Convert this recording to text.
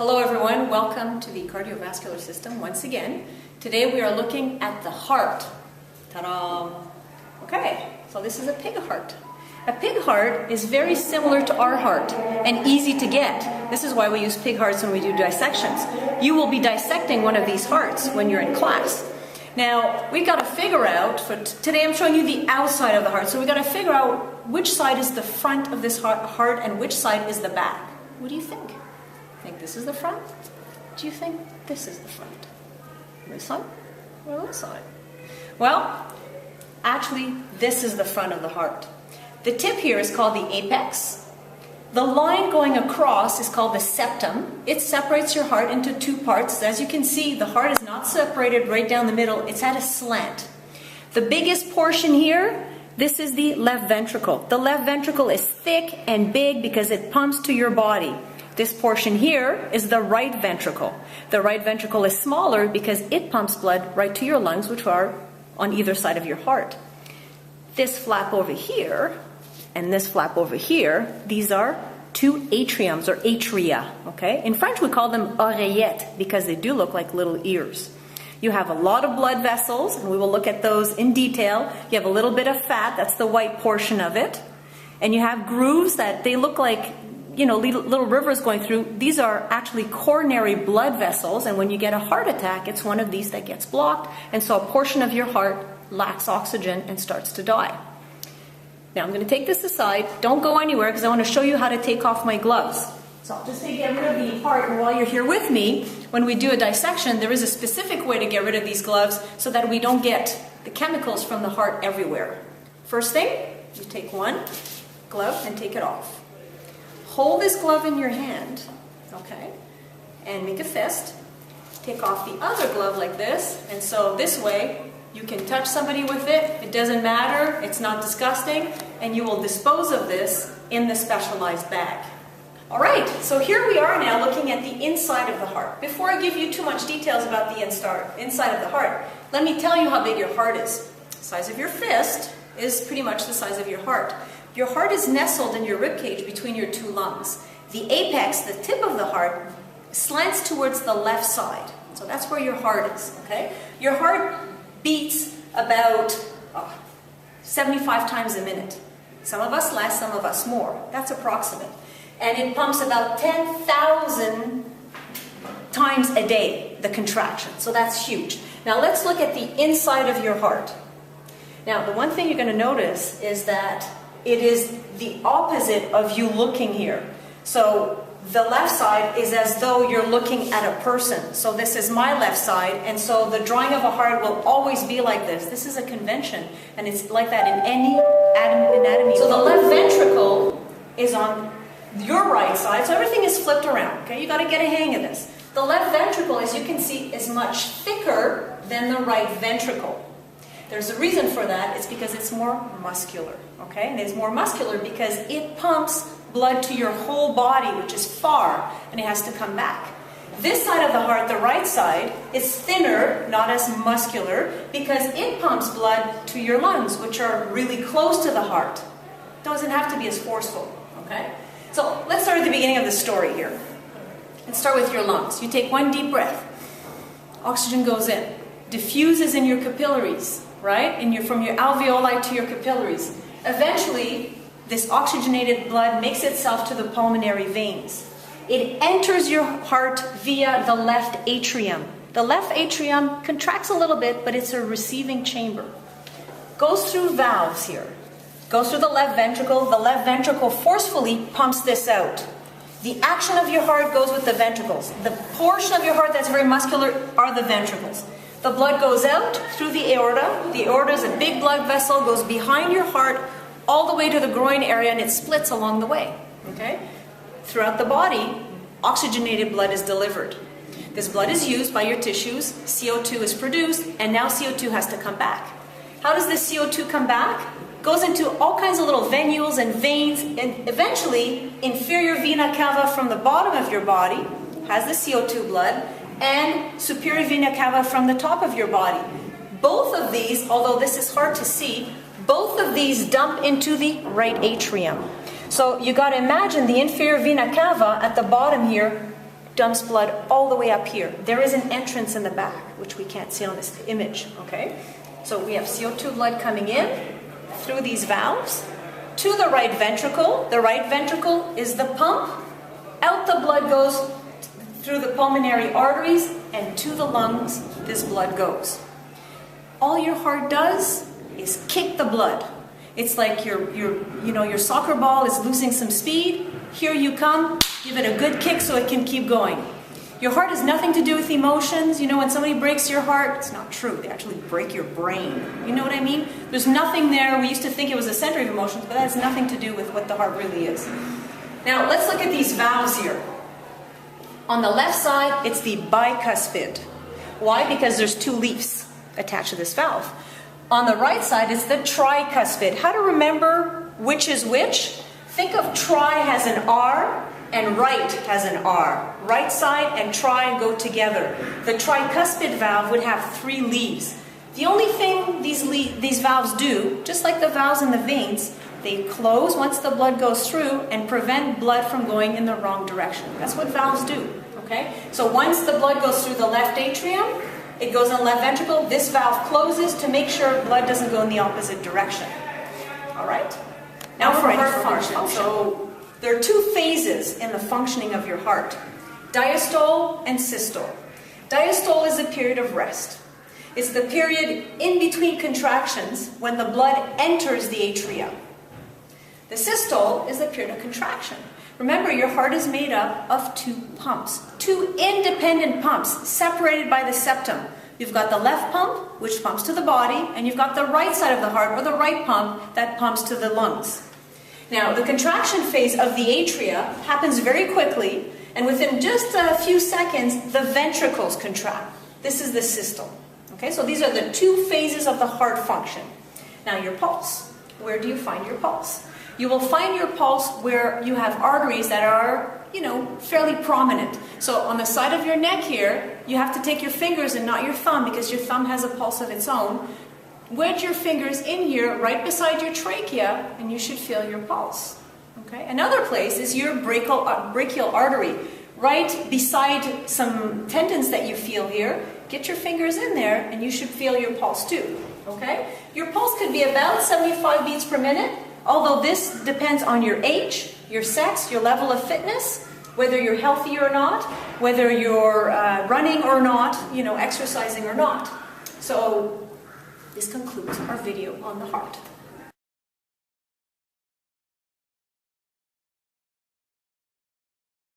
Hello everyone, welcome to the cardiovascular system once again. Today we are looking at the heart. Ta-da! Okay, so this is a pig heart. A pig heart is very similar to our heart and easy to get. This is why we use pig hearts when we do dissections. You will be dissecting one of these hearts when you're in class. Now, we've got to figure out, today I'm showing you the outside of the heart, so we've got to figure out which side is the front of this heart and which side is the back. What do you think? Think this is the front? Do you think this is the front? This side or this side? Well, actually, this is the front of the heart. The tip here is called the apex. The line going across is called the septum. It separates your heart into two parts. As you can see, the heart is not separated right down the middle. It's at a slant. The biggest portion here, this is the left ventricle. The left ventricle is thick and big because it pumps to your body. This portion here is the right ventricle. The right ventricle is smaller because it pumps blood right to your lungs, which are on either side of your heart. This flap over here and this flap over here, these are two atriums or atria, okay? In French we call them oreillettes because they do look like little ears. You have a lot of blood vessels, and we will look at those in detail. You have a little bit of fat, that's the white portion of it. And you have grooves that they look like, you know, little rivers going through. These are actually coronary blood vessels, and when you get a heart attack, it's one of these that gets blocked, and so a portion of your heart lacks oxygen and starts to die. Now I'm going to take this aside. Don't go anywhere because I want to show you how to take off my gloves. So I'll just get rid of the heart, and while you're here with me, when we do a dissection, there is a specific way to get rid of these gloves so that we don't get the chemicals from the heart everywhere. First thing, you take one glove and take it off. Hold this glove in your hand, okay, and make a fist. Take off the other glove like this, and so this way you can touch somebody with it. It doesn't matter, it's not disgusting, and you will dispose of this in the specialized bag. Alright, so here we are now looking at the inside of the heart. Before I give you too much details about the inside of the heart, let me tell you how big your heart is. The size of your fist is pretty much the size of your heart. Your heart is nestled in your ribcage between your two lungs. The apex, the tip of the heart, slants towards the left side. So that's where your heart is, okay? Your heart beats about 75 times a minute. Some of us less, some of us more. That's approximate. And it pumps about 10,000 times a day, the contraction. So that's huge. Now let's look at the inside of your heart. Now the one thing you're going to notice is that it is the opposite of you looking here. So the left side is as though you're looking at a person. So this is my left side, and so the drawing of a heart will always be like this. This is a convention, and it's like that in any anatomy. So the left ventricle is on your right side, so everything is flipped around, okay? You got to get a hang of this. The left ventricle, as you can see, is much thicker than the right ventricle. There's a reason for that. It's because it's more muscular, okay? And it's more muscular because it pumps blood to your whole body, which is far, and it has to come back. This side of the heart, the right side, is thinner, not as muscular, because it pumps blood to your lungs, which are really close to the heart. It doesn't have to be as forceful, okay? So let's start at the beginning of the story here. Let's start with your lungs. You take one deep breath. Oxygen goes in, diffuses in your capillaries, right? From your alveoli to your capillaries. Eventually, this oxygenated blood makes itself to the pulmonary veins. It enters your heart via the left atrium. The left atrium contracts a little bit, but it's a receiving chamber. Goes through valves here. Goes through the left ventricle. The left ventricle forcefully pumps this out. The action of your heart goes with the ventricles. The portion of your heart that's very muscular are the ventricles. The blood goes out through the aorta. The aorta is a big blood vessel, goes behind your heart all the way to the groin area, and it splits along the way, okay? Throughout the body, oxygenated blood is delivered. This blood is used by your tissues, CO2 is produced, and now CO2 has to come back. How does this CO2 come back? Goes into all kinds of little venules and veins, and eventually, inferior vena cava from the bottom of your body has the CO2 blood, and superior vena cava from the top of your body. Both of these, although this is hard to see, both of these dump into the right atrium. So you got to imagine the inferior vena cava at the bottom here dumps blood all the way up here. There is an entrance in the back, which we can't see on this image, okay? So we have CO2 blood coming in through these valves to the right ventricle. The right ventricle is the pump. Out the blood goes through the pulmonary arteries, and to the lungs this blood goes. All your heart does is kick the blood. It's like your soccer ball is losing some speed. Here you come, give it a good kick so it can keep going. Your heart has nothing to do with emotions. You know, when somebody breaks your heart, it's not true. They actually break your brain. You know what I mean? There's nothing there. We used to think it was a center of emotions, but that has nothing to do with what the heart really is. Now, let's look at these valves here. On the left side, it's the bicuspid. Why? Because there's two leaves attached to this valve. On the right side, it's the tricuspid. How to remember which is which? Think of tri has an R and right has an R. Right side and tri go together. The tricuspid valve would have three leaves. The only thing these valves do, just like the valves in the veins, they close once the blood goes through and prevent blood from going in the wrong direction. That's what valves do, okay? So once the blood goes through the left atrium, it goes in the left ventricle, this valve closes to make sure blood doesn't go in the opposite direction. All right? Now for heart function. So there are two phases in the functioning of your heart: diastole and systole. Diastole is a period of rest. It's the period in between contractions when the blood enters the atria. The systole is the period of contraction. Remember, your heart is made up of two pumps, two independent pumps separated by the septum. You've got the left pump, which pumps to the body, and you've got the right side of the heart, or the right pump, that pumps to the lungs. Now, the contraction phase of the atria happens very quickly, and within just a few seconds, the ventricles contract. This is the systole. Okay, so these are the two phases of the heart function. Now, your pulse. Where do you find your pulse? You will find your pulse where you have arteries that are, fairly prominent. So on the side of your neck here, you have to take your fingers and not your thumb, because your thumb has a pulse of its own. Wedge your fingers in here, right beside your trachea, and you should feel your pulse. Okay? Another place is your brachial artery, right beside some tendons that you feel here. Get your fingers in there, and you should feel your pulse too. Okay? Your pulse could be about 75 beats per minute. Although this depends on your age, your sex, your level of fitness, whether you're healthy or not, whether you're running or not, exercising or not. So this concludes our video on the heart.